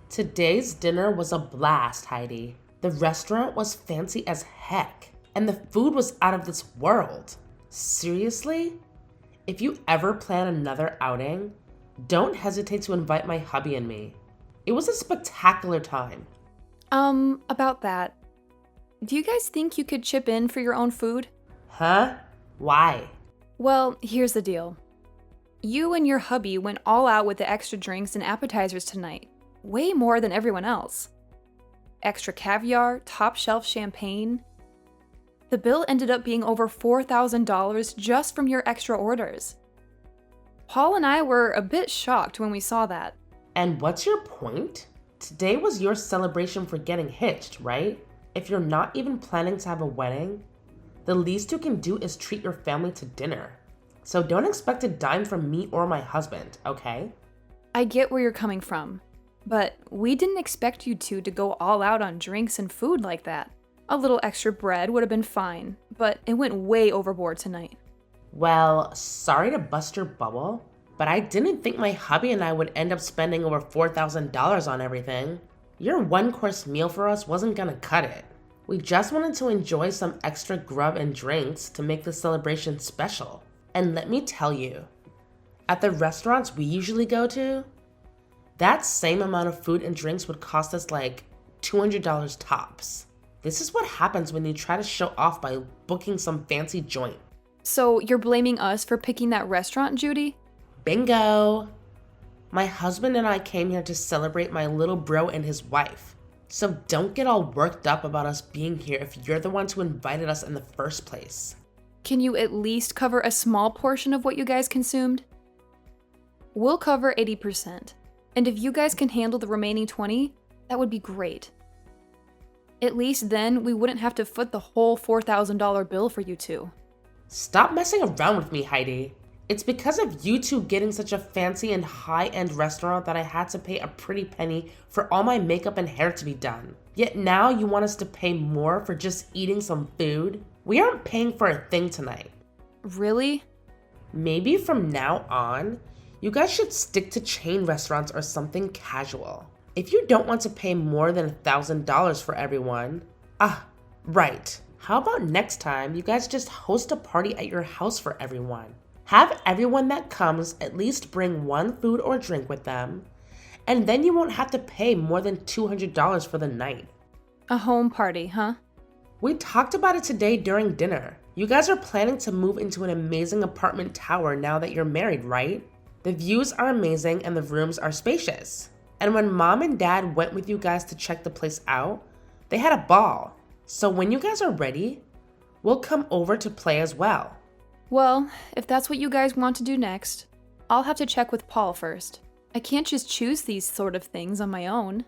Today's dinner was a blast, Heidi. The restaurant was fancy as heck, and the food was out of this world. Seriously? If you ever plan another outing, don't hesitate to invite my hubby and me. It was a spectacular time. About that. Do you guys think you could chip in for your own food? Huh? Why? Well, here's the deal. You and your hubby went all out with the extra drinks and appetizers tonight. Way more than everyone else. Extra caviar, top shelf champagne. The bill ended up being over $4,000 just from your extra orders. Paul and I were a bit shocked when we saw that. And what's your point? Today was your celebration for getting hitched, right? If you're not even planning to have a wedding, the least you can do is treat your family to dinner. So don't expect a dime from me or my husband, okay? I get where you're coming from, but we didn't expect you two to go all out on drinks and food like that. A little extra bread would have been fine, but it went way overboard tonight. Well, sorry to bust your bubble, but I didn't think my hubby and I would end up spending over $4,000 on everything. Your one-course meal for us wasn't gonna cut it. We just wanted to enjoy some extra grub and drinks to make the celebration special. And let me tell you, at the restaurants we usually go to, that same amount of food and drinks would cost us like $200 tops. This is what happens when you try to show off by booking some fancy joint. So you're blaming us for picking that restaurant, Judy? Bingo! My husband and I came here to celebrate my little bro and his wife. So don't get all worked up about us being here if you're the ones who invited us in the first place. Can you at least cover a small portion of what you guys consumed? We'll cover 80%, and if you guys can handle the remaining 20, that would be great. At least then we wouldn't have to foot the whole $4,000 bill for you two. Stop messing around with me, Heidi. It's because of you two getting such a fancy and high-end restaurant that I had to pay a pretty penny for all my makeup and hair to be done. Yet now you want us to pay more for just eating some food? We aren't paying for a thing tonight. Really? Maybe from now on, you guys should stick to chain restaurants or something casual. If you don't want to pay more than $1,000 for everyone, right. How about next time you guys just host a party at your house for everyone? Have everyone that comes at least bring one food or drink with them, and then you won't have to pay more than $200 for the night. A home party, huh? We talked about it today during dinner. You guys are planning to move into an amazing apartment tower now that you're married, right? The views are amazing and the rooms are spacious. And when mom and dad went with you guys to check the place out, they had a ball. So when you guys are ready, we'll come over to play as well. Well, if that's what you guys want to do next, I'll have to check with Paul first. I can't just choose these sort of things on my own.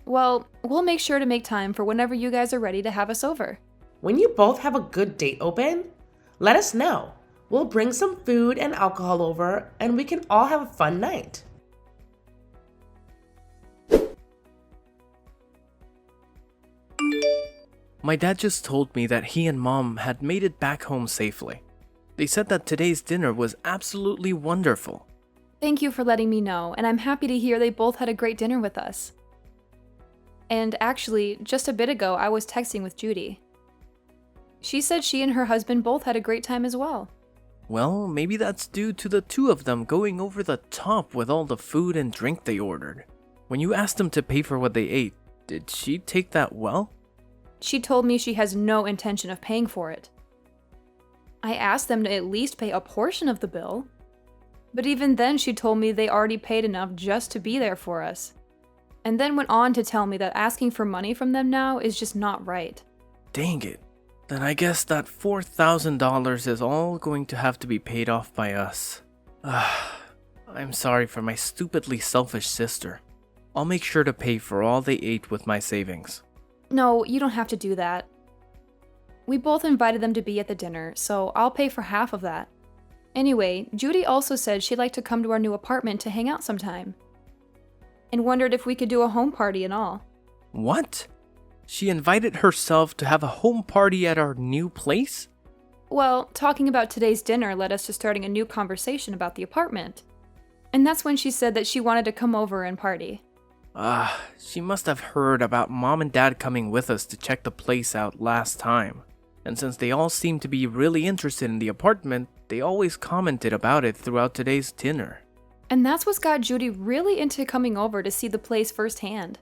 Well, we'll make sure to make time for whenever you guys are ready to have us over. When you both have a good date open, let us know. We'll bring some food and alcohol over and we can all have a fun night. My dad just told me that he and mom had made it back home safely. They said that today's dinner was absolutely wonderful. Thank you for letting me know, and I'm happy to hear they both had a great dinner with us. And actually, just a bit ago, I was texting with Judy. She said she and her husband both had a great time as well. Well, maybe that's due to the two of them going over the top with all the food and drink they ordered. When you asked them to pay for what they ate, did she take that well? She told me she has no intention of paying for it. I asked them to at least pay a portion of the bill, but even then she told me they already paid enough just to be there for us, and then went on to tell me that asking for money from them now is just not right. Dang it. Then I guess that $4,000 is all going to have to be paid off by us. I'm sorry for my stupidly selfish sister. I'll make sure to pay for all they ate with my savings. No, you don't have to do that. We both invited them to be at the dinner, so I'll pay for half of that. Anyway, Judy also said she'd like to come to our new apartment to hang out sometime, and wondered if we could do a home party and all. What? She invited herself to have a home party at our new place? Well, talking about today's dinner led us to starting a new conversation about the apartment. And that's when she said that she wanted to come over and party. She must have heard about Mom and Dad coming with us to check the place out last time. And since they all seem to be really interested in the apartment, they always commented about it throughout today's dinner. And that's what's got Judy really into coming over to see the place firsthand.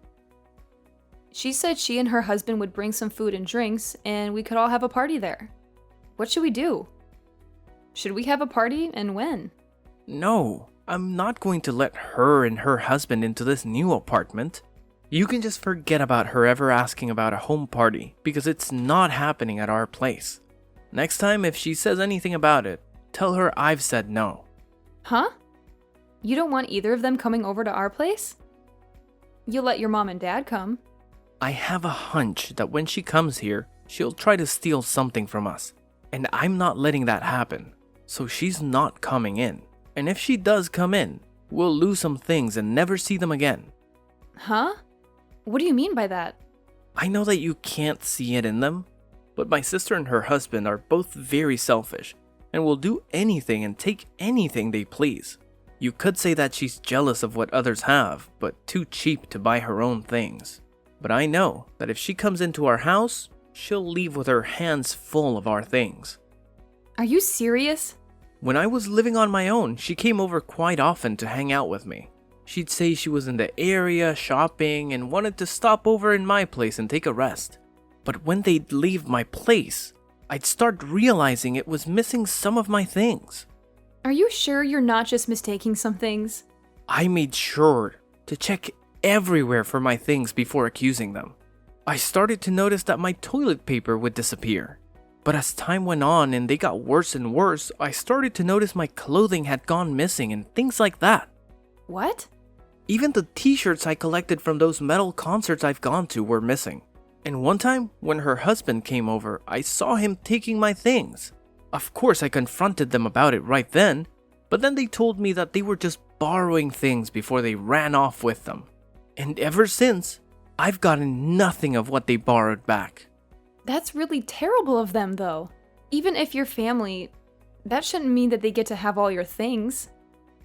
She said she and her husband would bring some food and drinks, and we could all have a party there. What should we do? Should we have a party, and when? No, I'm not going to let her and her husband into this new apartment. You can just forget about her ever asking about a home party, because it's not happening at our place. Next time, if she says anything about it, tell her I've said no. Huh? You don't want either of them coming over to our place? You'll let your mom and dad come. I have a hunch that when she comes here, she'll try to steal something from us. And I'm not letting that happen. So she's not coming in. And if she does come in, we'll lose some things and never see them again. Huh? What do you mean by that? I know that you can't see it in them, but my sister and her husband are both very selfish and will do anything and take anything they please. You could say that she's jealous of what others have, but too cheap to buy her own things. But I know that if she comes into our house, she'll leave with her hands full of our things. Are you serious? When I was living on my own, she came over quite often to hang out with me. She'd say she was in the area shopping and wanted to stop over in my place and take a rest. But when they'd leave my place, I'd start realizing it was missing some of my things. Are you sure you're not just mistaking some things? I made sure to check everywhere for my things before accusing them. I started to notice that my toilet paper would disappear. But as time went on and they got worse and worse, I started to notice my clothing had gone missing and things like that. What? Even the t-shirts I collected from those metal concerts I've gone to were missing. And one time, when her husband came over, I saw him taking my things. Of course, I confronted them about it right then, but then they told me that they were just borrowing things before they ran off with them. And ever since, I've gotten nothing of what they borrowed back. That's really terrible of them, though. Even if you're family, that shouldn't mean that they get to have all your things.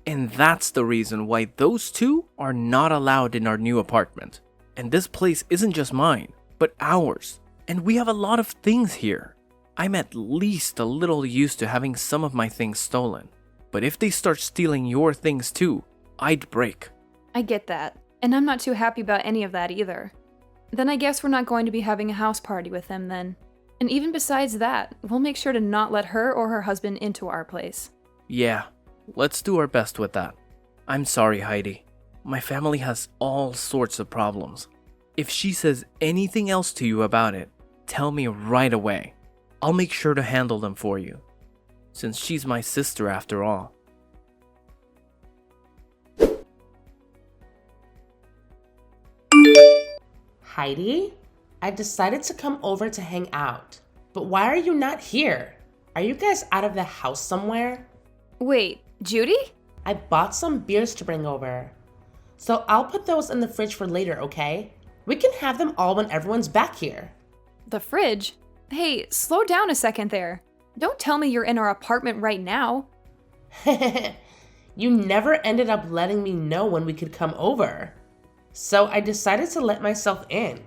And that's the reason why those two are not allowed in our new apartment. And this place isn't just mine, but ours. And we have a lot of things here. I'm at least a little used to having some of my things stolen. But if they start stealing your things too, I'd break. I get that, and I'm not too happy about any of that either. Then I guess we're not going to be having a house party with them then. And even besides that, we'll make sure to not let her or her husband into our place. Yeah, let's do our best with that. I'm sorry, Heidi. My family has all sorts of problems. If she says anything else to you about it, tell me right away. I'll make sure to handle them for you, since she's my sister after all. Heidi, I decided to come over to hang out. But why are you not here? Are you guys out of the house somewhere? Wait, Judy? I bought some beers to bring over. So I'll put those in the fridge for later, okay? We can have them all when everyone's back here. The fridge? Hey, slow down a second there. Don't tell me you're in our apartment right now. You never ended up letting me know when we could come over. So I decided to let myself in.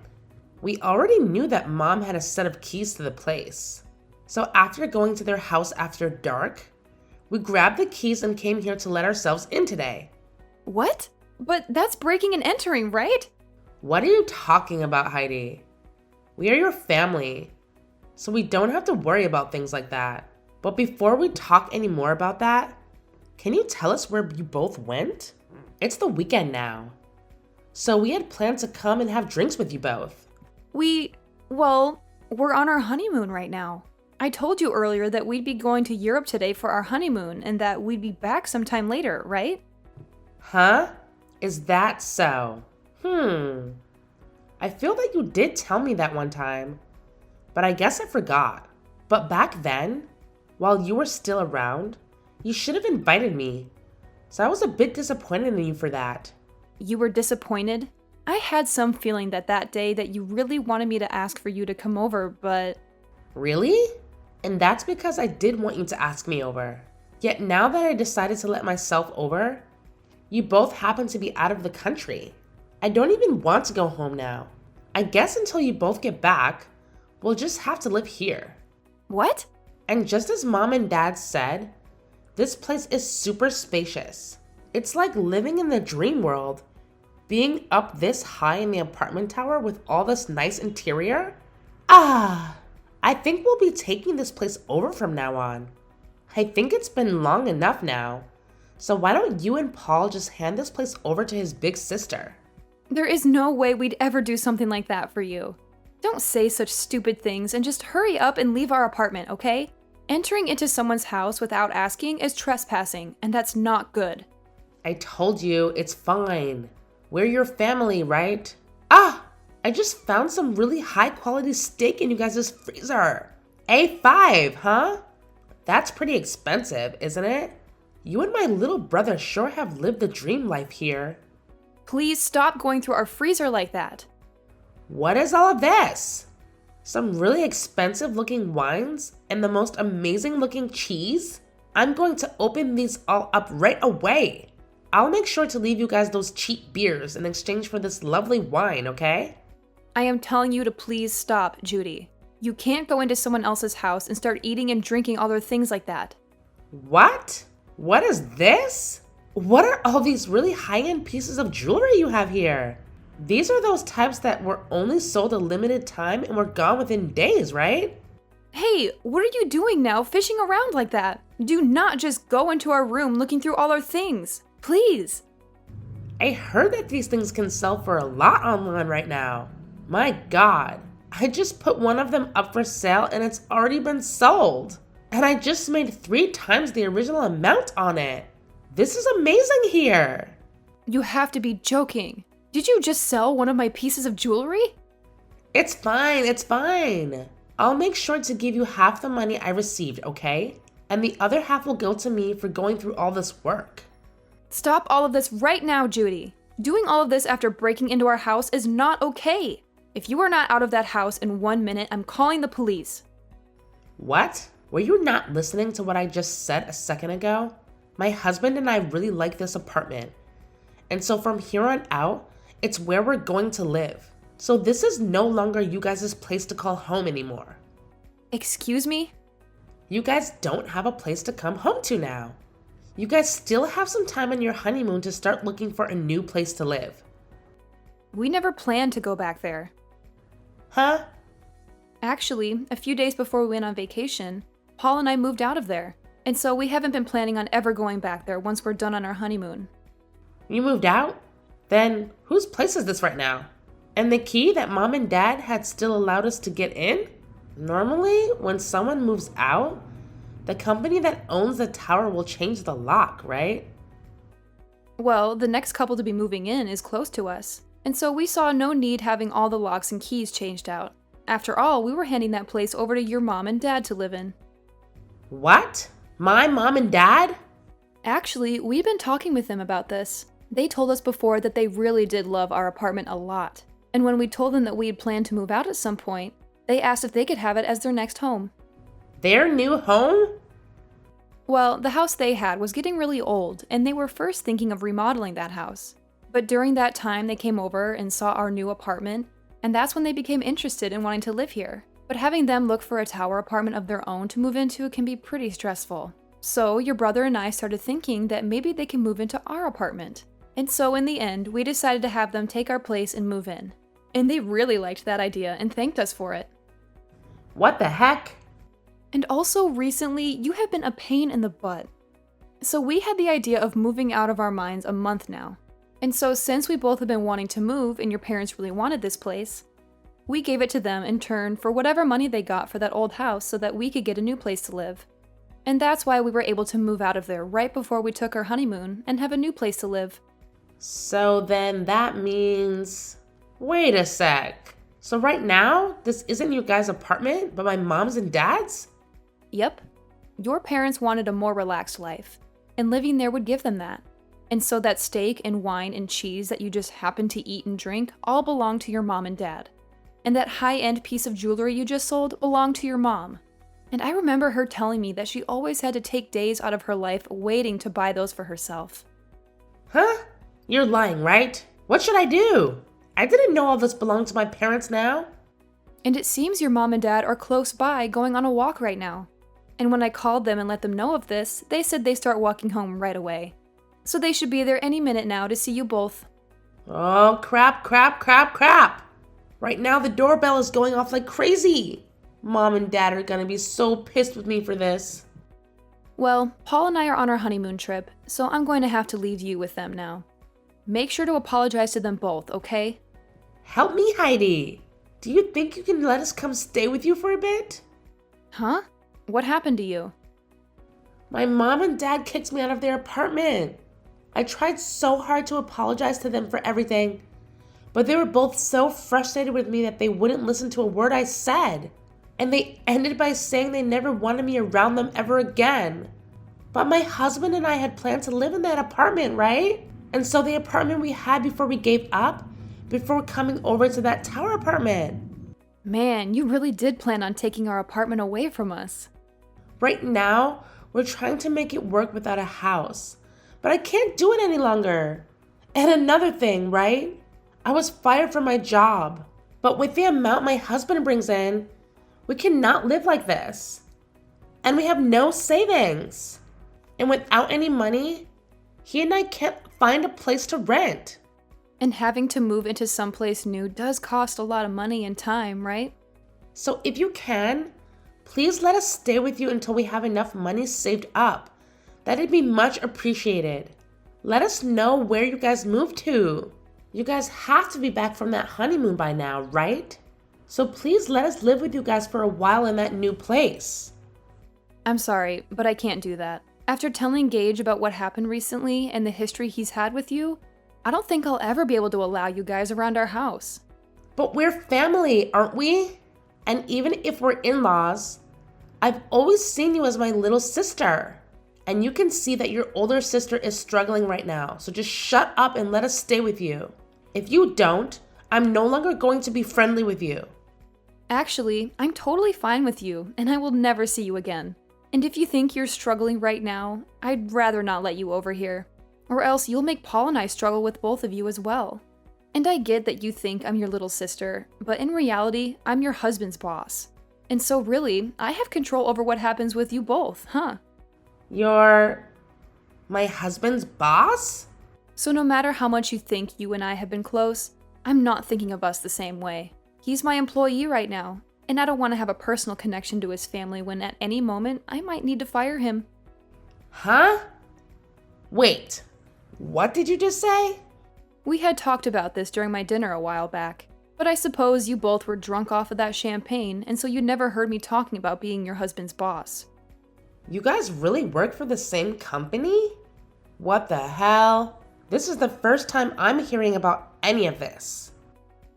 We already knew that Mom had a set of keys to the place. So after going to their house after dark, we grabbed the keys and came here to let ourselves in today. What? But that's breaking and entering, right? What are you talking about, Heidi? We are your family, so we don't have to worry about things like that. But before we talk any more about that, can you tell us where you both went? It's the weekend now. So we had planned to come and have drinks with you both. We're on our honeymoon right now. I told you earlier that we'd be going to Europe today for our honeymoon and that we'd be back sometime later, right? Huh? Is that so? I feel that you did tell me that one time, but I guess I forgot. But back then, while you were still around, you should have invited me. So I was a bit disappointed in you for that. You were disappointed? I had some feeling that day that you really wanted me to ask for you to come over, but... Really? And that's because I did want you to ask me over. Yet now that I decided to let myself over, you both happen to be out of the country. I don't even want to go home now. I guess until you both get back, we'll just have to live here. What? And just as Mom and Dad said, this place is super spacious. It's like living in the dream world. Being up this high in the apartment tower with all this nice interior? I think we'll be taking this place over from now on. I think it's been long enough now. So why don't you and Paul just hand this place over to his big sister? There is no way we'd ever do something like that for you. Don't say such stupid things and just hurry up and leave our apartment, okay? Entering into someone's house without asking is trespassing, and that's not good. I told you, it's fine. We're your family, right? I just found some really high quality steak in you guys' freezer. A5, huh? That's pretty expensive, isn't it? You and my little brother sure have lived the dream life here. Please stop going through our freezer like that. What is all of this? Some really expensive looking wines and the most amazing looking cheese? I'm going to open these all up right away. I'll make sure to leave you guys those cheap beers in exchange for this lovely wine, okay? I am telling you to please stop, Judy. You can't go into someone else's house and start eating and drinking all their things like that. What? What is this? What are all these really high-end pieces of jewelry you have here? These are those types that were only sold a limited time and were gone within days, right? Hey, what are you doing now, fishing around like that? Do not just go into our room looking through all our things. Please. I heard that these things can sell for a lot online right now. My God, I just put one of them up for sale and it's already been sold. And I just made 3 times the original amount on it. This is amazing here. You have to be joking. Did you just sell one of my pieces of jewelry? It's fine, it's fine. I'll make sure to give you half the money I received, okay? And the other half will go to me for going through all this work. Stop all of this right now, Judy. Doing all of this after breaking into our house is not okay. If you are not out of that house in 1 minute, I'm calling the police. What? Were you not listening to what I just said a second ago? My husband and I really like this apartment. And so from here on out, it's where we're going to live. So this is no longer you guys' place to call home anymore. Excuse me? You guys don't have a place to come home to now. You guys still have some time on your honeymoon to start looking for a new place to live. We never planned to go back there. Huh? Actually, a few days before we went on vacation, Paul and I moved out of there. And so we haven't been planning on ever going back there once we're done on our honeymoon. You moved out? Then whose place is this right now? And the key that Mom and Dad had still allowed us to get in? Normally, when someone moves out, the company that owns the tower will change the lock, right? Well, the next couple to be moving in is close to us. And so we saw no need having all the locks and keys changed out. After all, we were handing that place over to your mom and dad to live in. What? My mom and dad? Actually, we've been talking with them about this. They told us before that they really did love our apartment a lot. And when we told them that we had planned to move out at some point, they asked if they could have it as their next home. Their new home? Well, the house they had was getting really old, and they were first thinking of remodeling that house. But during that time, they came over and saw our new apartment, and that's when they became interested in wanting to live here. But having them look for a tower apartment of their own to move into can be pretty stressful. So your brother and I started thinking that maybe they can move into our apartment. And so in the end, we decided to have them take our place and move in. And they really liked that idea and thanked us for it. What the heck? And also recently, you have been a pain in the butt. So we had the idea of moving out of our minds a month now. And so since we both have been wanting to move and your parents really wanted this place, we gave it to them in turn for whatever money they got for that old house so that we could get a new place to live. And that's why we were able to move out of there right before we took our honeymoon and have a new place to live. So then that means... Wait a sec. So right now, this isn't your guys' apartment, but my mom's and dad's? Yep. Your parents wanted a more relaxed life, and living there would give them that. And so that steak and wine and cheese that you just happened to eat and drink all belong to your mom and dad. And that high-end piece of jewelry you just sold belonged to your mom. And I remember her telling me that she always had to take days out of her life waiting to buy those for herself. Huh? You're lying, right? What should I do? I didn't know all this belonged to my parents now. And it seems your mom and dad are close by going on a walk right now. And when I called them and let them know of this, they said they start walking home right away. So they should be there any minute now to see you both. Oh, crap. Right now the doorbell is going off like crazy. Mom and Dad are gonna be so pissed with me for this. Well, Paul and I are on our honeymoon trip, so I'm going to have to leave you with them now. Make sure to apologize to them both, okay? Help me, Heidi. Do you think you can let us come stay with you for a bit? Huh? What happened to you? My mom and dad kicked me out of their apartment. I tried so hard to apologize to them for everything, but they were both so frustrated with me that they wouldn't listen to a word I said. And they ended by saying they never wanted me around them ever again. But my husband and I had planned to live in that apartment, right? And so the apartment we had before we gave up, before coming over to that tower apartment. Man, you really did plan on taking our apartment away from us. Right now, we're trying to make it work without a house. But I can't do it any longer. And another thing, right? I was fired from my job. But with the amount my husband brings in, we cannot live like this. And we have no savings. And without any money, he and I can't find a place to rent. And having to move into someplace new does cost a lot of money and time, right? So if you can, please let us stay with you until we have enough money saved up. That'd be much appreciated. Let us know where you guys moved to. You guys have to be back from that honeymoon by now, right? So please let us live with you guys for a while in that new place. I'm sorry, but I can't do that. After telling Gage about what happened recently and the history he's had with you, I don't think I'll ever be able to allow you guys around our house. But we're family, aren't we? And even if we're in-laws, I've always seen you as my little sister. And you can see that your older sister is struggling right now. So just shut up and let us stay with you. If you don't, I'm no longer going to be friendly with you. Actually, I'm totally fine with you, and I will never see you again. And if you think you're struggling right now, I'd rather not let you over here. Or else you'll make Paul and I struggle with both of you as well. And I get that you think I'm your little sister, but in reality, I'm your husband's boss. And so really, I have control over what happens with you both, huh? You're my husband's boss? So no matter how much you think you and I have been close, I'm not thinking of us the same way. He's my employee right now, and I don't want to have a personal connection to his family when at any moment I might need to fire him. Huh? Wait, what did you just say? We had talked about this during my dinner a while back, but I suppose you both were drunk off of that champagne, and so you never heard me talking about being your husband's boss. You guys really work for the same company? What the hell? This is the first time I'm hearing about any of this.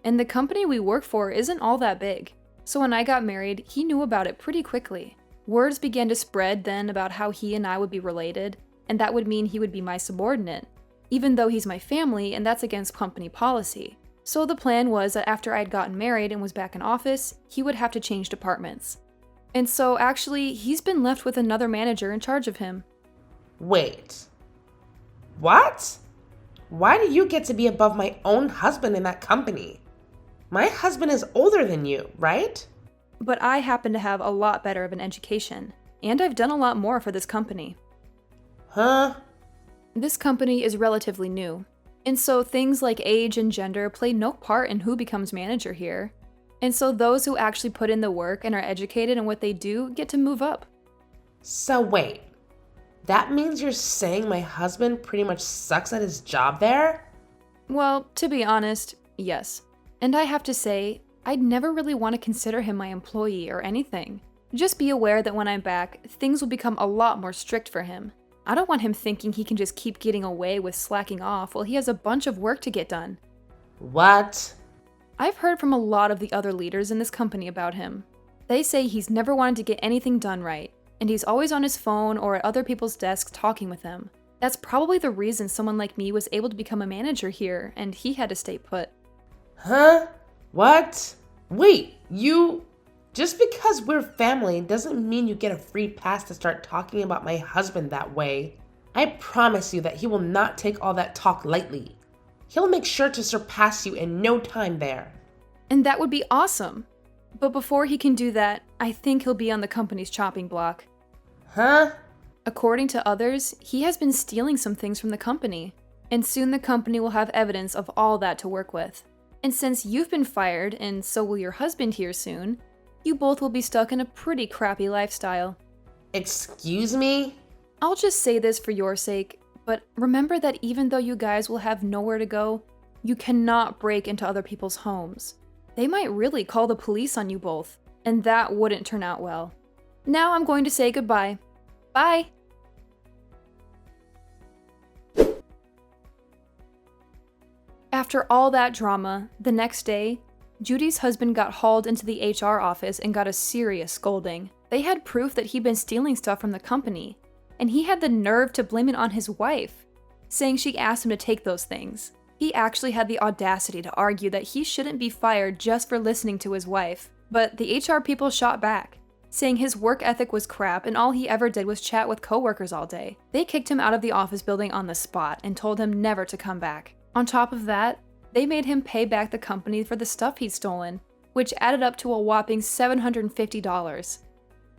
And the company we work for isn't all that big. So when I got married, he knew about it pretty quickly. Words began to spread then about how he and I would be related, and that would mean he would be my subordinate, even though he's my family and that's against company policy. So the plan was that after I'd gotten married and was back in office, he would have to change departments. And so actually, he's been left with another manager in charge of him. Wait. What? Why do you get to be above my own husband in that company? My husband is older than you, right? But I happen to have a lot better of an education, and I've done a lot more for this company. Huh? This company is relatively new, and so things like age and gender play no part in who becomes manager here. And so those who actually put in the work and are educated in what they do get to move up. So wait, that means you're saying my husband pretty much sucks at his job there? Well, to be honest, yes. And I have to say, I'd never really want to consider him my employee or anything. Just be aware that when I'm back, things will become a lot more strict for him. I don't want him thinking he can just keep getting away with slacking off while he has a bunch of work to get done. What? I've heard from a lot of the other leaders in this company about him. They say he's never wanted to get anything done right, and he's always on his phone or at other people's desks talking with them. That's probably the reason someone like me was able to become a manager here, and he had to stay put. Huh? What? Wait, just because we're family doesn't mean you get a free pass to start talking about my husband that way. I promise you that he will not take all that talk lightly. He'll make sure to surpass you in no time there. And that would be awesome. But before he can do that, I think he'll be on the company's chopping block. Huh? According to others, he has been stealing some things from the company, and soon the company will have evidence of all that to work with. And since you've been fired, and so will your husband here soon, you both will be stuck in a pretty crappy lifestyle. Excuse me? I'll just say this for your sake, but remember that even though you guys will have nowhere to go, you cannot break into other people's homes. They might really call the police on you both, and that wouldn't turn out well. Now I'm going to say goodbye. Bye! After all that drama, the next day, Judy's husband got hauled into the HR office and got a serious scolding. They had proof that he'd been stealing stuff from the company, and he had the nerve to blame it on his wife, saying she asked him to take those things. He actually had the audacity to argue that he shouldn't be fired just for listening to his wife, but the HR people shot back, saying his work ethic was crap and all he ever did was chat with coworkers all day. They kicked him out of the office building on the spot and told him never to come back. On top of that, they made him pay back the company for the stuff he'd stolen, which added up to a whopping $750.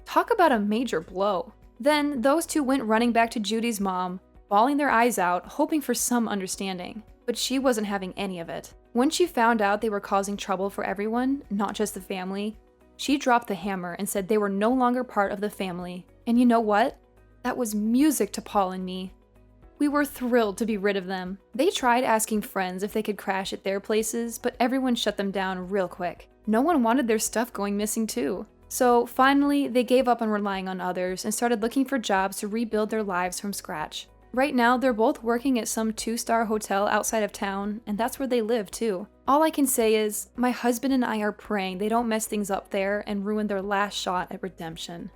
Talk about a major blow. Then those two went running back to Judy's mom, bawling their eyes out, hoping for some understanding. But she wasn't having any of it. When she found out they were causing trouble for everyone, not just the family, she dropped the hammer and said they were no longer part of the family. And you know what? That was music to Paul and me. We were thrilled to be rid of them. They tried asking friends if they could crash at their places, but everyone shut them down real quick. No one wanted their stuff going missing too. So finally, they gave up on relying on others and started looking for jobs to rebuild their lives from scratch. Right now, they're both working at some 2-star hotel outside of town, and that's where they live too. All I can say is, my husband and I are praying they don't mess things up there and ruin their last shot at redemption.